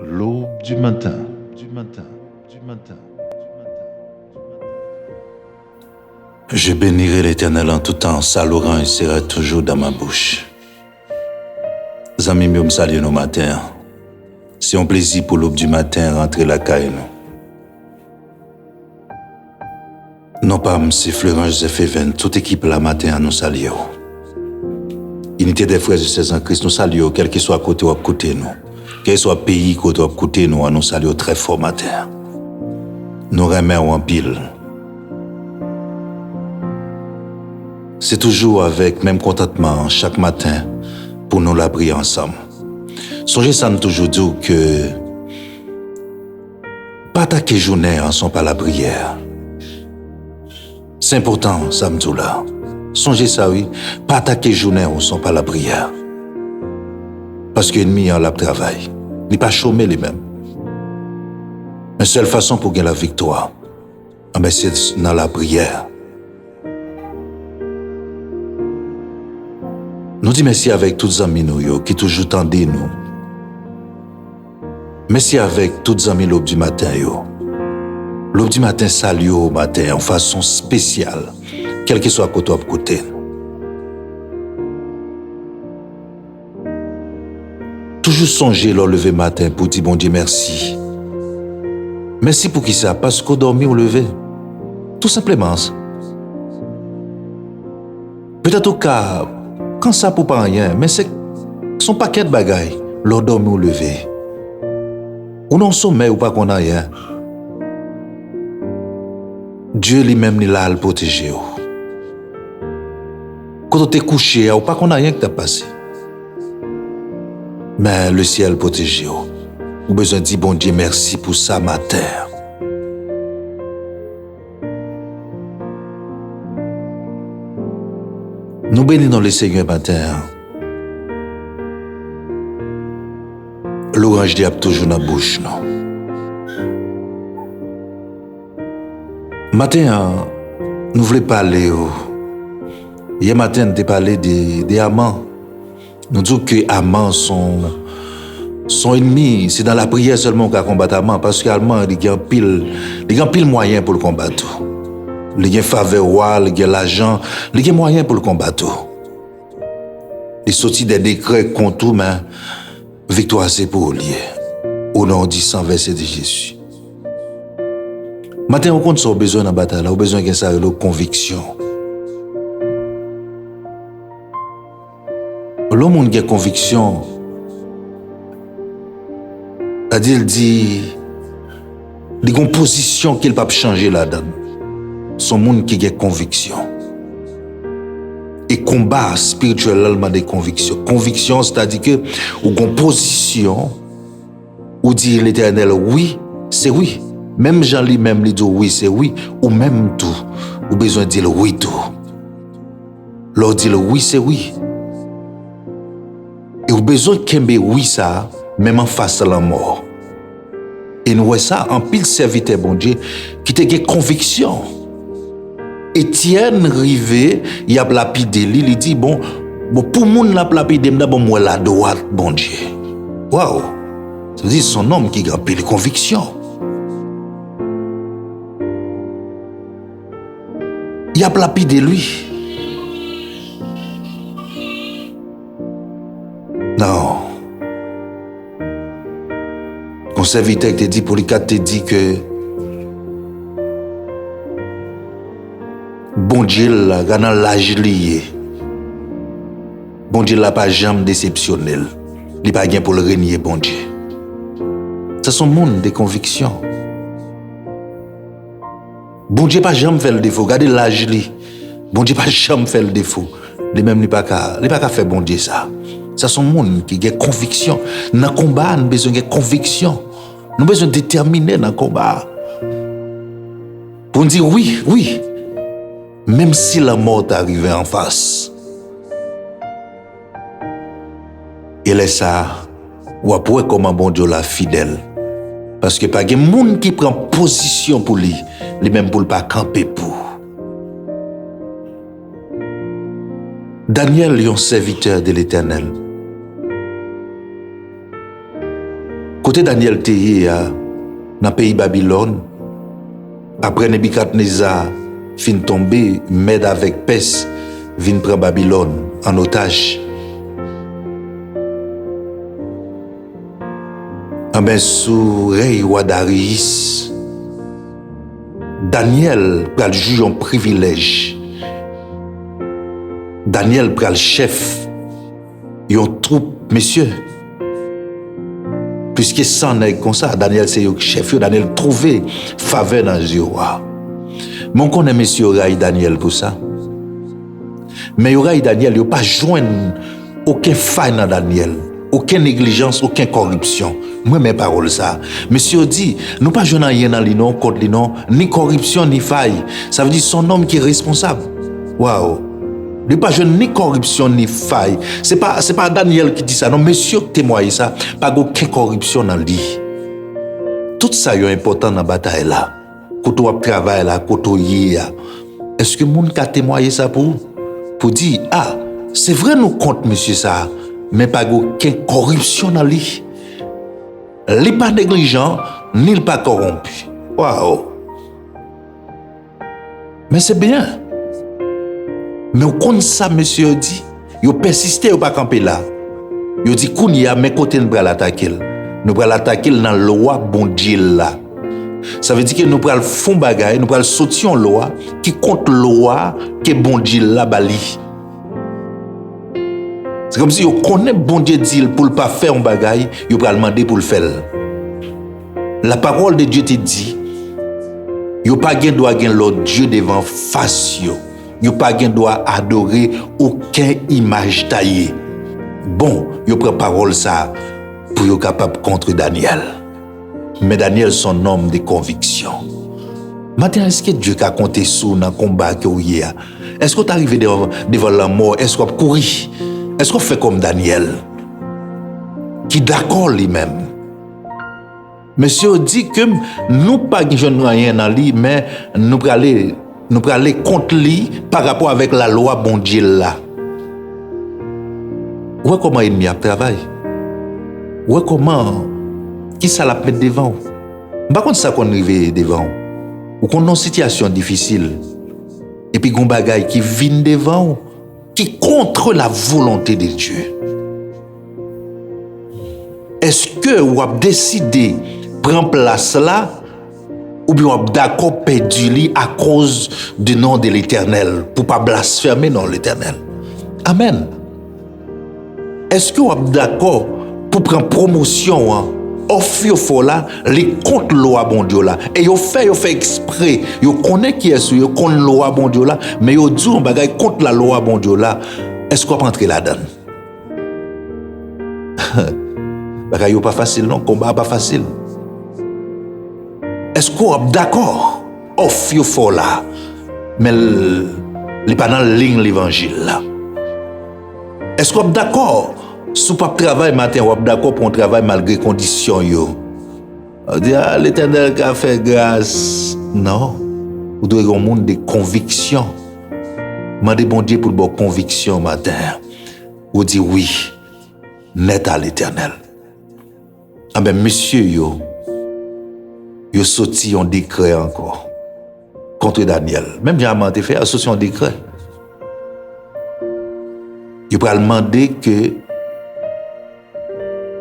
L'aube du matin, du matin, du matin. Je bénirai l'Éternel en tout temps, sa louange sera toujours dans ma bouche. Amis, je me salue nos matins. C'est un plaisir pour l'aube du matin rentrer la caille. Non pas M. Florent Joseph Even, toute équipe la matin nous salue. Unité des frères et sœurs en Christ, nous saluons, quel que soit côté ou côté nous. Quel que soit pays côté ou côté nous saluons très fort matin. Nous remercions en pile. C'est toujours avec même contentement chaque matin pour nous la prier ensemble. Songez ça nous toujours dit que pas attaquer journée en sont pas la prière. C'est important, ça me dit là. Songez ça, oui. Pas attaquer journée en sont pas la prière. Parce que l'ennemi en la travail. Il n'est pas chômé lui-même. La seule façon pour gagner la victoire, c'est dans la prière. Nous disons merci avec tous les amis nous qui toujours tendent nous. Merci avec tous les amis l'aube du matin. L'aube du matin salue au matin en façon spéciale, quel que soit côté ou côté. Toujours songer le lever matin pour dire bon Dieu merci. Merci pour qui ça? Parce qu'on dormi ou levé. Tout simplement. Peut-être au cas, quand ça pour pas rien, mais c'est son paquet de bagailles, l'on dormi ou levé. Ou non sommeil ou pas qu'on a rien. Dieu lui-même n'est là à le protéger. Quand on t'est couché, ou pas qu'on a rien que t'as passé. Mais le ciel protège. Ou besoin de dire bon Dieu merci pour ça matin. Nous bénissons le Seigneur matin. L'orange diable toujours dans la bouche. Non? Matin, nous voulons parler. Hier matin, nous avons parlé des amants. Nous disons que les amants sont ennemis. C'est dans la prière seulement qu'on combat les amants. Parce que les amants, ils ont pile moyen pour le combattre. Ils ont faveur, ils ont l'argent, ils ont moyen pour le combattre. Ils sortent des décrets contre tout, mais victoire c'est pour lier. Au nom du sang versé de Jésus. Maintenant, on compte sur besoin dans la bataille, on a besoin de ça, de conviction. L'homme qui a conviction, c'est-à-dire il dit une position qu'il ne peut pas changer là-dedans. Son monde qui a conviction. Et combat spirituellement des convictions. Conviction, c'est-à-dire que ou une position où dire l'Éternel oui, c'est oui. Même Jean lui-même lui dit oui, c'est oui, ou même tout. Ou besoin de dire oui tout. Leur dire oui, c'est oui. Et ou besoin de kembe oui ça, même en face à la mort. Et nous voyons ça en pile serviteur bon Dieu qui te une conviction. Étienne rivé, il a lapidé, il dit bon pour moun la lapidé, bon moi la droite bon Dieu. Waouh. Ça veut dire son homme qui a pile conviction. Il a lapidé lui. Non. Mon serviteur te dit, Polycarpe te dit que bon Dieu là, dans l'âge lié. Bon Dieu là pas jamais déceptionnel. Il pas gain pour le renier bon Dieu. C'est son monde de conviction. Bon Dieu pas jamais fait le défaut. Regardez l'âge li. Bon Dieu pas jamais fait le défaut. Lui même il pas qu'à faire bon Dieu ça. C'est son monde qui a conviction. Dans le combat, nous avons besoin de conviction. Nous avons besoin de déterminer dans le combat. Pour nous dire oui, oui. Même si la mort est arrivée en face. Et là, ça, ou après comment bon Dieu la fidèle. Parce que pas de monde qui prend position pour lui, même pour ne pas camper pour. Daniel est un serviteur de l'Éternel. Côté Daniel Théier, dans le pays Babylone, après Nebuchadnezzar fin tombé, Mède avec Perse vient prendre Babylone en otage. Ben sous roi Darius, Daniel pral juge un privilège. Daniel pral chef yon troupe, messieurs. Puisque ça n'est comme ça, Daniel c'est yon chef, Daniel trouvé faveur dans les yeux. Mais on connaît messieurs Ray Daniel pour ça. Mais Ray Daniel, il n'y a pas joindre aucun faille dans Daniel, aucune négligence, aucune corruption. Moi, mes paroles, ça. Monsieur dit, nous pas joindre rien dans les noms, contre les noms, ni corruption, ni faille. Ça veut dire son homme qui est responsable. Waouh! Il pas joindre ni corruption, ni faille. C'est pas Daniel qui dit ça. Non, monsieur qui témoigne ça. Pas aucune corruption dans lui. Tout ça est important dans la bataille là. Quand on travaille là, quand on y est. Est-ce que moun ka témoigner ça pour dire, ah, c'est vrai nous compte monsieur ça, mais pas aucune corruption dans lui. Il n'est pas négligent, ni il pas corrompu. Waouh! Mais c'est bien. Mais au compte ça, monsieur dit, il persiste, il pas camper là. Il dit, Kounia, mes côtés, nous allons l'attaquer. Nous allons l'attaquer dans la loi bon Dieu là. Ça veut dire que nous allons faire bagaille, nous allons sortir une loi qui compte la loi que bon Dieu là bali. C'est comme si on connaît bon Dieu dit pour ne pas faire un bagaille, il va demander pour le faire. La parole de Dieu te dit, il pas gain droit gain l'autre Dieu devant face yo. Il pas gain droit adorer aucune image taillée. Bon, il prend parole ça pour être capable contre Daniel. Mais Daniel son homme de conviction. Maintenant, est-ce que Dieu a compté sur dans le combat que vous avez? Est-ce que vous arrivé devant la mort? Est-ce que vous couru? Est-ce qu'on fait comme Daniel, qui d'accord lui-même? Monsieur dit que nous pas rien dans lui, mais nous allons aller contre lui par rapport avec la loi bon Dieu là. Où est comment il a travaillé? Où est comment qui ça la mettre devant? Par contre ça qu'on arrive devant. Ou qu'on a une situation difficile. Et puis gon bagay qui vient devant qui contre la volonté de Dieu. Est-ce que vous avez décidé de prendre place là ou bien vous avez d'accord perdu lui à cause du nom de l'Éternel pour ne pas blasphémer non l'Éternel? Amen. Est-ce que vous êtes d'accord pour prendre promotion offre là les contre loi bon Dieu là et vous fait exprès vous connaît qui est sur vous contre loi bon Dieu là mais vous dit on bagaille contre la loi bon Dieu là est-ce qu'on peut entrer là-dedans? Bagaille pas facile non, combat pas facile. Est-ce qu'on est d'accord offre là mais les pas dans la ligne l'évangile là? Est-ce qu'on est d'accord si pas travail matin ou d'accord pour un travail malgré conditions yo? On dit l'Éternel qui a fait grâce. Non, vous devez avoir un monde de conviction. Mandez bon Dieu pour bonne conviction matin. Vous dites oui, net à l'Éternel. Ah ben monsieur yo sorti un décret encore contre Daniel. Même Diamant fait a sorti un décret. Il va demander que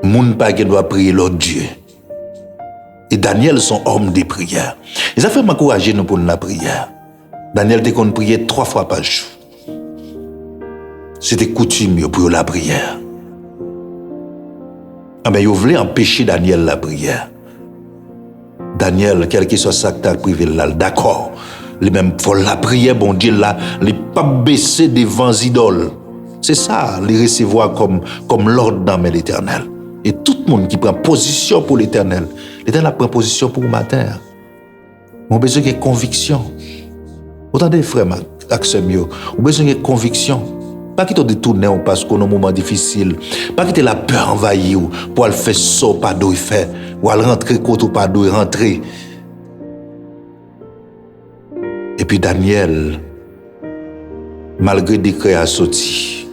moun pa gen doit prier l'autre Dieu. Et Daniel son homme de prière. Et ça fait m'encourager nous pour la prière. Daniel te qu'on prier 3 fois par jour. C'était coutume pour la prière. Ah ben, vous voulez empêcher Daniel la prière. Daniel, quel que soit ça que tu as privé là, d'accord. Les mêmes faut la prière, bon Dieu là, les pas baisser devant les idoles. C'est ça, les recevoir comme l'ordre dans l'Éternel. Et tout le monde qui prend position pour l'Éternel, l'Éternel prend position pour le matin. On a besoin de conviction. Autant des frères, Axemio, on a besoin de conviction. Pas qu'il te détourne parce qu'on a un moment difficile. Pas qu'il te la peur envahir pour aller faire ça, pas d'où il fait. Ou aller rentrer côté ou pas d'où il rentrer. Et puis Daniel, malgré des décret à sorti,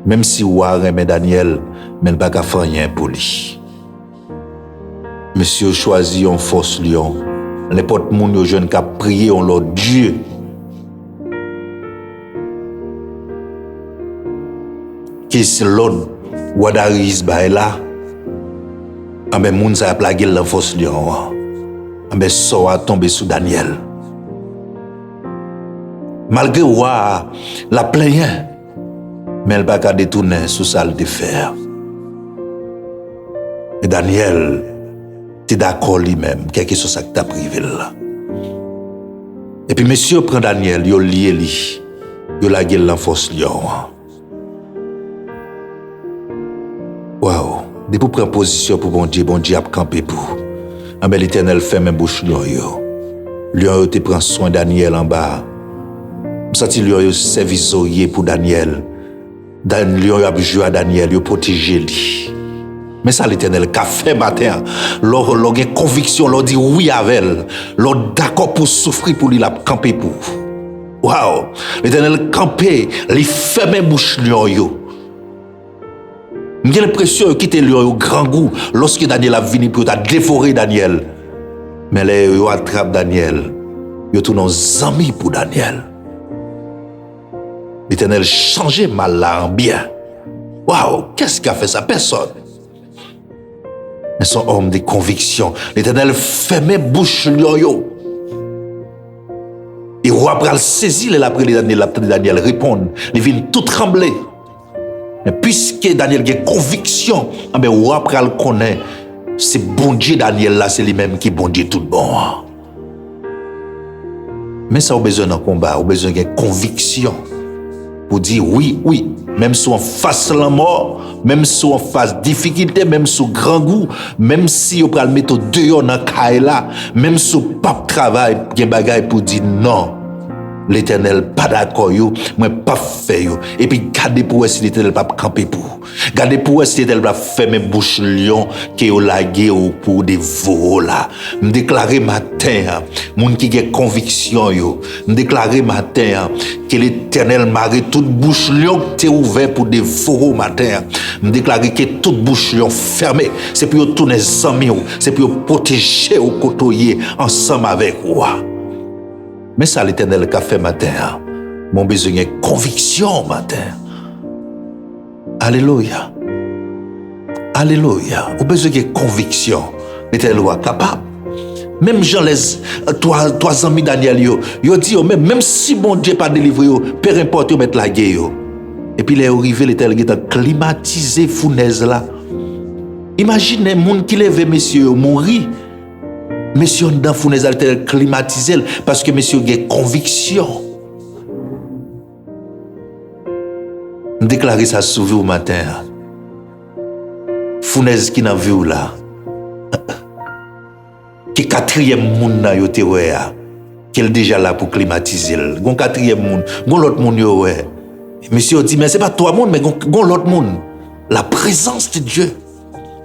même si Warren mais Daniel, mais il n'a pas faire rien pour lui. Monsieur choisi un force lion. N'importe monde yo jeune qui a prié en leur Dieu. Qui c'est l'autre Wadaris là. Ah ben moun sa a plagué la force lion. Ah ben ça a tombé sous Daniel. Malgré la plainte, mais elle n'a pas détourné sous salle de fer. Et Daniel, tu es d'accord lui-même, quelque chose ça que tu as privé là. Et puis monsieur prend Daniel, il lié lui, il la gueule en force lion. Waouh, depuis pour prendre position pour bon Dieu a campé pour. En bel l'Éternel fait même bouche lion yo. Lion te prend soin Daniel en bas. Senti lion yo service pour Daniel. Lion a joué à Daniel, yo protéger lui. Mais ça l'Éternel qu'a fait matin, leur une conviction, leur dit oui avec elle, leur d'accord pour souffrir pour lui la camper pour. Waouh, l'Éternel campé, il ferme bouche lion yo. J'ai l'impression qu'il quitte lion au grand goût lorsque Daniel a venu pour dévorer Daniel. Mais là yo attrape Daniel, yo tourne en amis pour Daniel. L'Éternel changeait mal là en bien. Waouh, qu'est-ce qu'a fait ça? Personne. Mais son homme de conviction. L'Éternel fermait bouche yo. Et roi pral saisir et après Daniel répondre. Il vient tout trembler. Mais puisque Daniel a conviction, ben roi pral connaît. C'est bon Dieu Daniel là, c'est lui-même qui bon Dieu tout bon. Mais ça a besoin d'un combat, a besoin de conviction. Pour dire oui, même si on face la mort, même si on face difficulté, même si on grand goût, même si on peut le mettre dehors dans le là, même si on pas travail, il y a des bagages pour dire non. L'Éternel pas d'accord yo, moi pas fait yo. Et puis gardez pour si l'Éternel pas camper pour. Gardez pour si l'Éternel pas fermer bouche lion que yo lagué au pour des veaux là. Me déclarer matin, moun qui a conviction yo, me déclarer matin que l'Éternel marre toute bouche lion qui ouvert pour des veaux matin. Me déclarer que toute bouche lion fermée, c'est pour tourner amis, c'est pour protéger au côtoyer ensemble avec moi. Mais ça, l'Éternel qu'a fait matin. Mon besoin de conviction matin. Alléluia. Alléluia. Au besoin de conviction. L'Éternel est capable. Même Jean les trois amis Daniel yo dit même si bon Dieu pas délivré yo, peu importe yo mettre la guerre yo. Et puis les arrivé l'Éternel qui a climatisé fournaise là. Imaginez moun qui lève messieurs mourir. Monsieur dans fournaise alter climatisé parce que monsieur a conviction. Déclarer ça sauvé au matin. Fournaise qui n'a vu là. Qui quatrième monde na yo te wè qui est déjà là pour climatiser. Gon quatrième monde, gon l'autre monde yo wè. Monsieur dit mais c'est pas toi monde mais gon l'autre monde. La présence de Dieu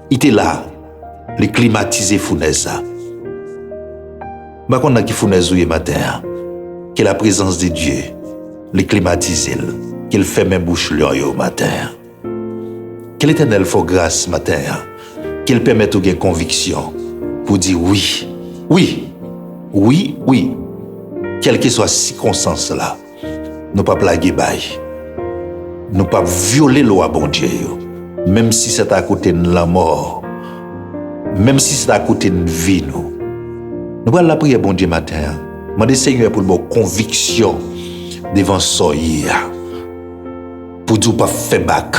il était là. Les climatiser fournaise ça. Bah qu'on a qui fournaise ou matin, que la présence de Dieu, les climatise, qu'il fait même bouche au matin. Que l'Éternel faut grâce matin, qu'il permette de conviction pour dire oui, quelle que soit la circonstance là, nous pas plaguer bail, nous pas violer loi bon Dieu, même si c'est à côté de la mort, même si c'est à côté de vie nous. Nous allons la prière bon Dieu matin. Demandez Seigneur pour une conviction devant soyer. Pour dire pas faire back.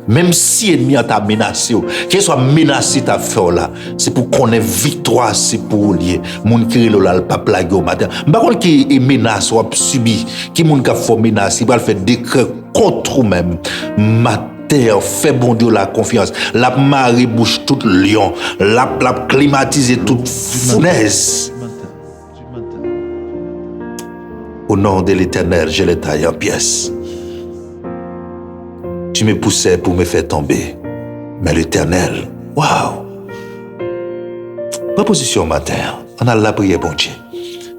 Même si l'ennemi t'a menacé, qu'il soit menacé ta faire là, c'est pour qu'on ait victoire, c'est pour lier. Moun qui là pas plaguer au matin. Par contre qui est menace ou subi, qui moun qui fait menace, il va faire décret contre ou même. Fait bon Dieu la confiance. La marée bouche tout lion. La climatiser toute fournaise. Au nom de l'Éternel, je les taille en pièces. Tu me poussais pour me faire tomber. Mais l'Éternel, waouh! Proposition matin. On a la prière, bon Dieu.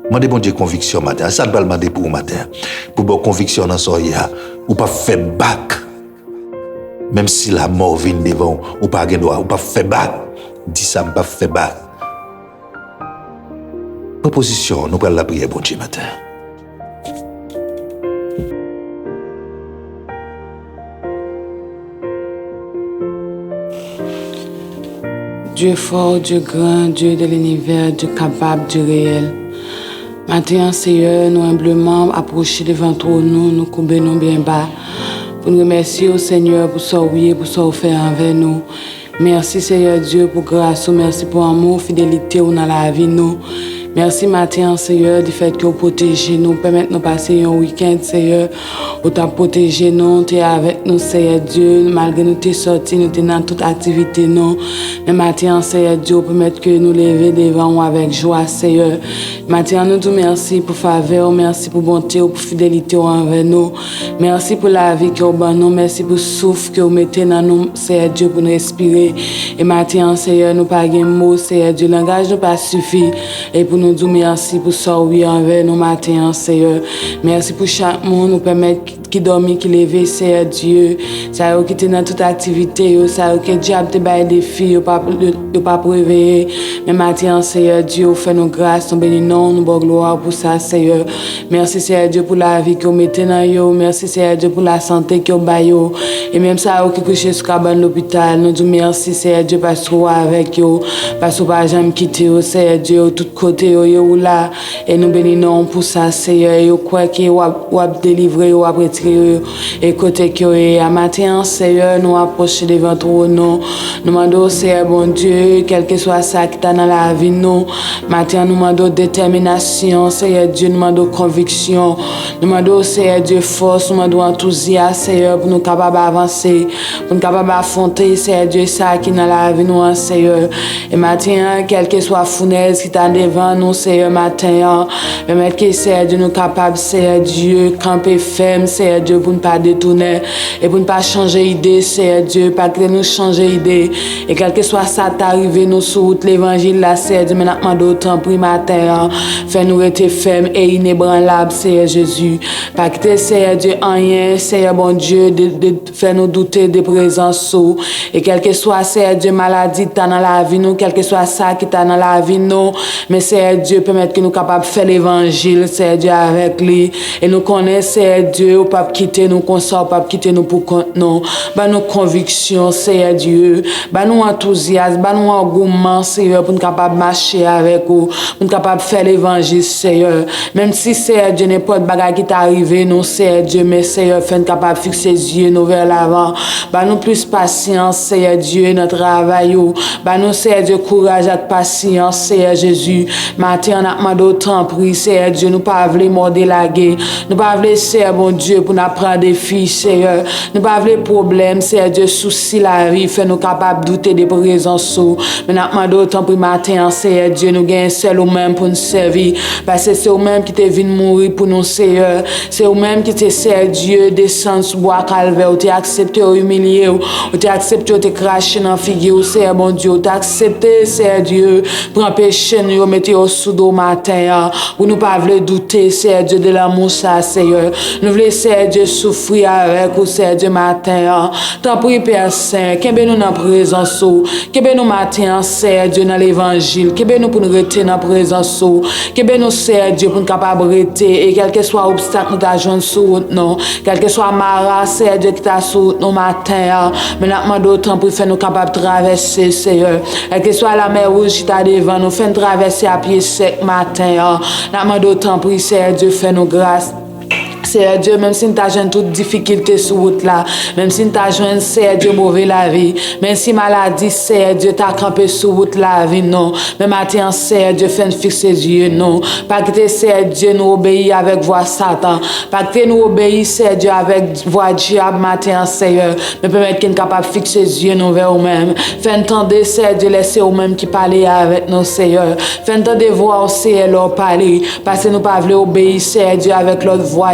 Demandez bon Dieu conviction matin. Ça ne va pas demander pour matin. Pour bonne conviction dans son ya. Ou pas faire back. Même si la mort vient devant, ou pas droit, ou pas faire back. Dis ça, pas faire back. proposition, nous prenons la prière, bon Dieu, matin. Dieu fort, Dieu grand, Dieu de l'univers, Dieu capable, Dieu réel. Maintenant, Seigneur, nous humblement approcher devant toi, nous couper nous bien bas. Pour nous remercier au Seigneur pour ça oui, pour ça faire envers nous. Merci Seigneur Dieu pour grâce, merci pour amour, fidélité dans la vie nous. Merci matin Seigneur du fait que vous protégez nous, permettez nous passer un week-end Seigneur, vous t'as protégé nous, tu es avec nous Seigneur Dieu, malgré nous t'es sortis, nous t'es dans toute activité nous. Mais matin Seigneur Dieu, permettez que nous lever devant vous avec joie Seigneur. Matin nous te merci pour faveur, merci pour bonté, pour fidélité envers nous. Merci pour la vie que vous donnez nous, merci pour le souffle que vous mettez dans nous Seigneur Dieu pour nous respirer. Et matin Seigneur, nous pas de mots Seigneur Dieu, le langage nous pas suffit. Et pour nous dire merci pour ça, oui, envers nous matin, Seigneur. Merci pour chaque monde, nous permettre qui dormit, qui lève, Seigneur Dieu. Ça qui était dans toute activité, ça qui diable te bail des filles, pas réveiller. Mais matin, Seigneur Dieu, fait nos grâces, nous bénissons, nous bonne gloire pour ça, Seigneur. Merci, Seigneur Dieu, pour la vie que vous mettez dans yo. Merci, Seigneur Dieu, pour la santé que vous baillez. Et même ça, qui couche sur cabane l'hôpital, nous disons merci, Seigneur Dieu, parce que vous avec yo, parce que vous pas jamais quitté, Seigneur Dieu, tout côté, yo là. Et nous bénissons pour ça, Seigneur. Yo quoi que vous avez délivré, vous avez retiré, et côté que vous à matin, Seigneur, nous approchons devant toi, nous demandons, Seigneur, bon Dieu, quel que soit ça qui est dans la vie, nous. Matin, nous demandons détermination, Seigneur Dieu, nous demandons conviction, nous demandons, Seigneur Dieu, force, nous demandons enthousiasme, Seigneur, pour nous capables d'avancer, pour nous capables d'affronter, Seigneur Dieu, ça qui est dans la vie, nous, Seigneur. Et matin, quel que soit fournaise qui est devant nous, Seigneur, matin, permettre que, Seigneur Dieu, nous capables, Seigneur Dieu, camper ferme, Seigneur Dieu, pour ne pas détourner et pour ne pas changer d'idée, Seigneur Dieu, pas que nous changer d'idée. Et quel que soit ça, t'arriver nous sur route l'évangile, là, Seigneur Dieu, mais nous d'autant pris matin, fais-nous rester fermes et inébranlables, Seigneur Jésus. Pas que, Seigneur Dieu, en rien, Seigneur bon Dieu, de faire nous douter de présence. Et quel que soit, Seigneur Dieu, maladie qui dans la vie, nous, quel que soit ça qui est dans la vie, nous, mais Seigneur Dieu, permettre que nous capables de faire l'évangile, Seigneur Dieu, avec lui. Et nous connaissons, Seigneur Dieu, au pas quitter nous, consort, pas quitter nous pour compte, non. Bah, nos convictions, Seigneur Dieu. Bah, nous enthousiasme, bah, nous engouement, Seigneur, pour nous capables de marcher avec vous, pour nous capables de faire l'évangile, Seigneur. Même si, Seigneur Dieu, n'importe bagarre qui est arrivé, nous, Seigneur Dieu, mais Seigneur, fait nous capables de fixer les yeux, nous vers l'avant. Bah, nous plus patience, Seigneur Dieu, notre travail, bah, nous, Seigneur Dieu, courage et patience, Seigneur Jésus. Matin, on a demandé autant pris, Seigneur Dieu, nous pas voulu morder la guerre. Nous pas voulu, Seigneur, bon Dieu, pour nous prendre des filles, Seigneur. Nous pas voulu problème, Seigneur Dieu, souci la vie, fait nous capables de douter des présences. Mais nous a demandé autant pris matin, Seigneur Dieu, nous gagnons seul ou même pour nous servir. Parce que c'est eux même qui t'es venu mourir pour nous, Seigneur. C'est eux même qui t'es, Seigneur Dieu, descendre sur bois calvaire, ou t'es accepté, ou humilié, ou t'es accepté, ou t'es craché dans la figure, Seigneur, bon Dieu, ou t'es accepté, Seigneur Dieu, pour empêcher nous, mettre au sous d'eau matin, ou nous pas voulons douter, Seigneur Dieu, de l'amour, ça, Seigneur. Nous voulons, Seigneur Dieu, souffrir avec vous, Seigneur Dieu, matin. Tant pis, Père Saint, qu'est-ce que nous dans la présence, qu'est-ce que nous matin, Seigneur Dieu, dans l'évangile, qu'est-ce que nous pour nous rester dans la présence, qu'est-ce que nous, Seigneur Dieu, pour nous capables de rester, et quel que soit l'obstacle, nous t'ajoutons sur route, non, quel que soit Mara, Seigneur Dieu, qui t'a sur route, nous matin, mais nous demandons autant pour faire nous capables de traverser, Seigneur, quel que soit la mer rouge qui t'a devant, nous fait traverser à pied sec matin, nous demandons autant pour Seigneur Dieu, fait nos grâces. Seigneur Dieu, même si nous avons toute difficulté sur route là, même si nous avons, Seigneur Dieu, mauvais la vie, même si maladie, Seigneur Dieu, t'a campé sur route la vie, non. Mais maintenant, Seigneur Dieu, fait nous fixer les yeux, non. Pas que Seigneur Dieu, nous obéir avec voix Satan. Pas que nous obéir, Seigneur Dieu, avec voix diable, matin, Seigneur. Mais permettre qu'il est capable de fixer les yeux, nous, vers nous-mêmes. Fait entendre, Seigneur Dieu, laisser nous-mêmes qui parler avec nous, Seigneur. Fait entendre voir, Seigneur, leur parler. Parce que nous ne pouvons pas obéir, Seigneur Dieu, avec l'autre voix,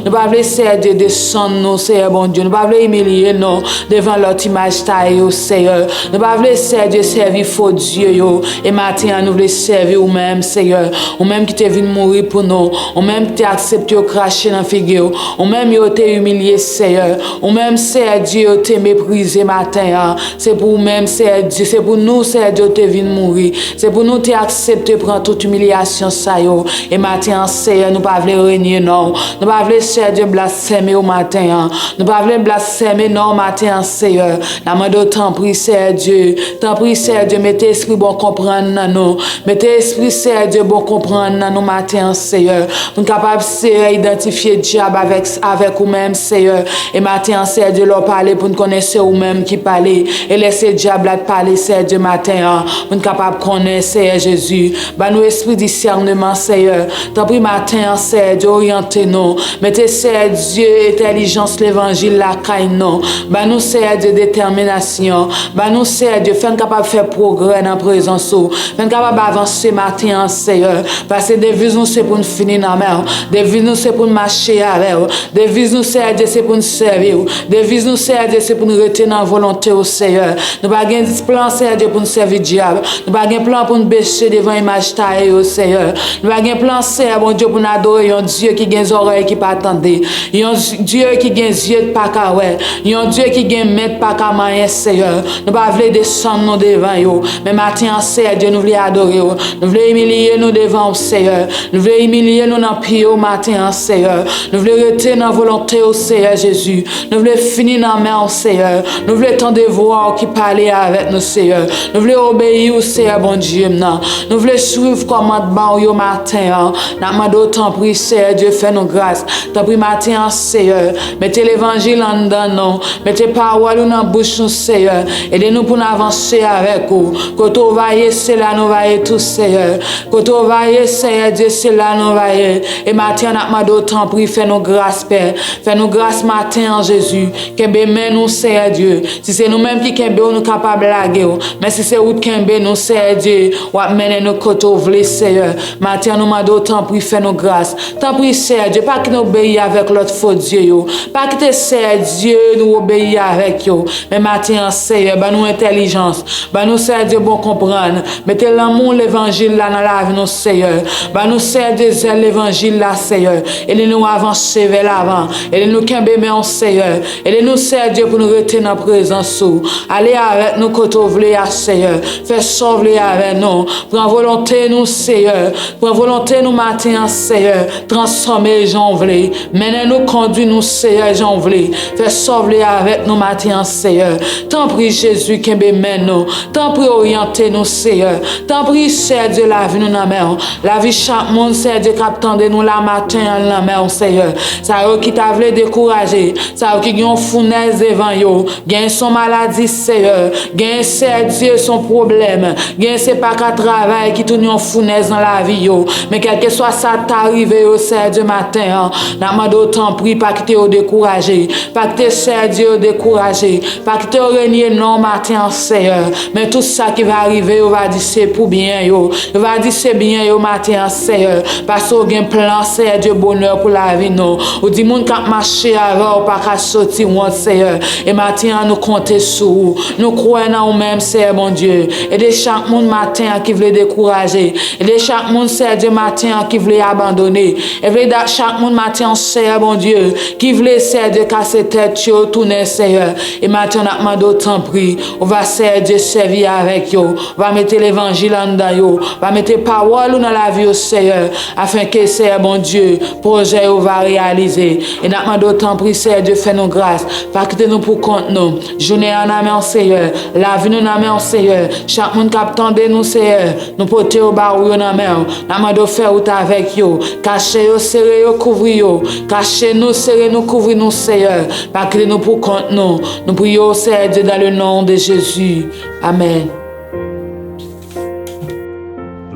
Nous pas voulons, Seigneur Dieu, descendre nous, Seigneur bon Dieu. Nous pas voulons humilier nous devant l'autre image taille, Seigneur. Nous pas voulons, Seigneur Dieu, servir faux Dieu, yo. Et maintenant, nous voulons servir nous-mêmes, Seigneur. Nous-mêmes qui t'es venu mourir pour nous. Nous-mêmes qui t'es accepté au cracher dans la figure. Nous-mêmes qui t'es humilié, Seigneur. Nous-mêmes, Seigneur Dieu, t'es méprisé matin. C'est pour nous-mêmes, Seigneur Dieu. C'est pour nous, Seigneur Dieu, t'es venu mourir. C'est pour nous, t'es accepté prendre toute humiliation, ça, yo. Et maintenant, Seigneur, nous pas voulons régner, non. Nous pas voulons, Seigneur Dieu, blasphémer au matin. Nous pas voulons blasphémer, non, matin, Seigneur. Nous demandons, t'en prie, Seigneur Dieu. T'en prie, Seigneur Dieu, mettez esprit bon comprendre, nous. Mettez esprit, Seigneur Dieu, bon comprendre, nous, matin, Seigneur. Nous sommes capables, Seigneur, d'identifier diable avec vous-même, Seigneur. Et matin, Seigneur Dieu, leur parler pour nous connaître vous-même qui parlez. Et laisser diable parler, Seigneur Dieu, matin. Nous sommes capables de connaître, Seigneur Jésus. Bah, nous, esprit discernement, Seigneur. T'en prie, matin, Seigneur Dieu, orientez-nous. Mettez, Seigneur Dieu, intelligence, l'évangile, la caille, non. Bah, nous, Seigneur Dieu, détermination. Bah, nous, Seigneur Dieu, fais-nous capables de faire progrès dans la présence. Fais-nous capables d'avancer, matin, Seigneur. Parce que des vies, nous, c'est pour nous finir dans la mer. Des vies, nous, c'est pour nous marcher avec. Des vies, nous, Seigneur Dieu, c'est pour nous servir. Des vies, nous, Seigneur Dieu, c'est pour nous retenir dans la volonté au Seigneur. Nous n'avons pas de plan, Seigneur Dieu, pour nous servir diable. Nous n'avons pas de plan pour nous baisser devant l'image taillée au Seigneur. Nous n'avons pas de plan, Seigneur, bon Dieu, pour nous adorer un Dieu qui a des oreilles qui ne pas attendre. Un Dieu qui a des yeux de pas qu'à ouais. Un Dieu qui a des mains de pas qu'à manger, Seigneur. Nous ne voulons pas descendre devant vous. Mais maintenant, Seigneur Dieu, nous voulons adorer. Nous voulons humilier nous devant, Seigneur. Nous voulons humilier nous dans le pied au matin, Seigneur. Nous voulons retenir dans la volonté au Seigneur Jésus. Nous voulons finir dans la main, Seigneur. Nous voulons tendre voix qui parle avec nous, Seigneur. Nous voulons obéir au Seigneur, bon Dieu. Nous voulons suivre commandement au matin. Nous demandons tant pris, Seigneur Dieu, fais nous grâce. Tant pris matin, Seigneur. Mettez l'évangile en dedans, nous. Mettez parole dans la bouche, Seigneur. Aidez-nous pour nous avancer avec vous. Quand on va y c'est là, nous va y tous, Seigneur. Quand on va y, Seigneur Dieu, c'est là, nous va y. Et matin, nous demandons tant pris, fais nous grâce, Père. Fais nous grâce matin en Jésus. Qu'embé nous, Seigneur Dieu. Si c'est nous-mêmes qui qu'embé nous capables de laguer. Mais si c'est vous qui qu'embé nous, Seigneur Dieu, ou amener nous côté ouvlé, Seigneur. Matin, nous demandons tant pris, fais nous grâce. Tant pris, Seigneur Dieu, pas que nous obéissons avec l'autre faux Dieu, yo. Pas que Seigneur Dieu, nous obéissons avec yo. Mais matin, Seigneur, bah nous intelligence. Bah nous, Seigneur Dieu, bon comprendre. Mettez l'amour, l'évangile là dans la vie, nous, Seigneur. Bah nous, Seigneur Dieu, l'évangile là, Seigneur. Et nous avancer vers l'avant. Et nous qu'embé en Seigneur. Et nous, Seigneur Dieu, pour nous retenir en présence. Allez avec nous, côté ouvlé, Seigneur. Fais sauver avec nous. Prends volonté, nous, Seigneur. Prends volonté, nous, matin, Seigneur. Transformer, j'en voulais. Menez-nous, conduis nous, Seigneur, j'en voulais. Fais sauver avec nous, matin, Seigneur. T'en prie, Jésus, qui mène nous. T'en prie, orienter nous, Seigneur. T'en prie, Seigneur Dieu, la vie nous dans la main. La vie chaque monde, Seigneur Dieu, qui nous la matin dans la main, Seigneur. Ça qui t'a voulu décourager. Ça qui ont fournaise devant yo. Gagne son maladie, Seigneur. Gagne, Seigneur Dieu, son problème. Gagne, c'est pas qu'à travail qui tourne en fournaise dans la vie, yo. Mais quel que soit ça, t'arrive au Seigneur Dieu matin. N'a pas d'autant pris, pas que t'es découragé. Pas que t'es, Seigneur Dieu, découragé. Pas que t'es renié, non, matin, Seigneur. Mais tout ça qui va arriver, on va dire c'est pour bien, yo. On va dire c'est bien, yo, matin, Seigneur. Parce qu'on a un plan, Seigneur Dieu, bonheur pour la vie, non. On dit, moun kap marcher avant, pas qu'à sortir, mon Seigneur. Et matin, nous compter sur vous. Nous croyons en nous-mêmes, Seigneur, mon Dieu. Et de chaque monde matin qui veut décourager. Et de chaque monde, Seigneur Dieu, matin qui veut abandonner. Et de chaque monde matin, Seigneur, mon Dieu, qui veut, Seigneur Dieu, casser tête, tourner, Seigneur. Et matin, on a demandé tant pris. On va, Seigneur Dieu, servir avec vous. On va mettre l'évangile en dedans, yo. On va mettre parole dans la vie, Seigneur, afin que, Seigneur, mon Dieu, projet va réaliser. Et nous demandons tant pris, Seigneur Dieu, fais nous grâce. Pas quitter nous pour compte nous. Journée en amène, Seigneur. La vie nous amène, Seigneur. Chaque monde qui attend nous, Seigneur. Nous porter au bar ou en amène. Nous demandons faire out avec vous. Cachez vous, serrez vous, couvrez vous. Cachez nous, serrez nous, couvrez nous, Seigneur. Pas quitter nous pour compte nous. Nous prions, Seigneur Dieu, dans le nom de Jésus. Amen.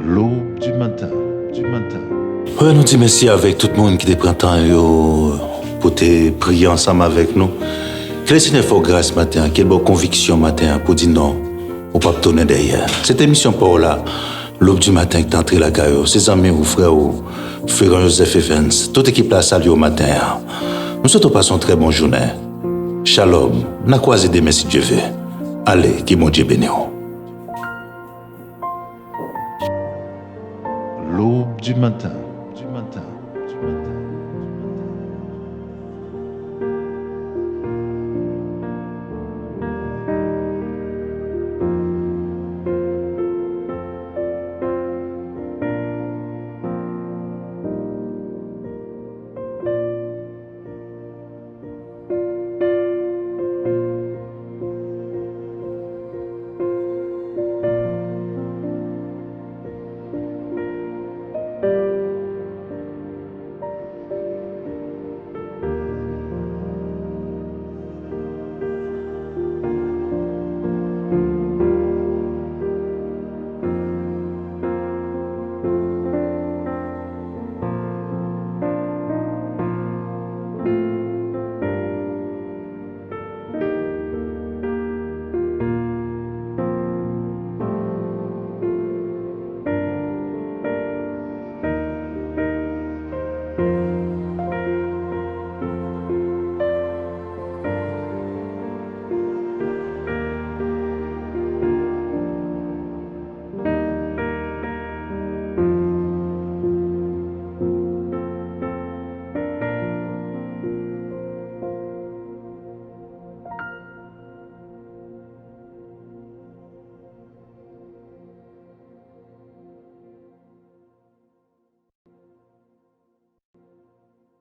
L'aube du matin, du matin. Ouais, nous disons merci avec tout le monde qui te prend temps pour te prier ensemble avec nous. Que le Seigneur fasse grâce matin, quelle bonne conviction matin pour dire non, on ne peut pas tourner derrière. Cette émission pour là, L'aube du matin que t'es entré la caillou, ses amis ou frères ou frère Joseph Evans, toute équipe là salue au matin. Nous souhaitons passer une très bonne journée. Shalom, n'a croisé demain si Dieu veut. Allez, qui mon Dieu bénisse. L'aube du matin.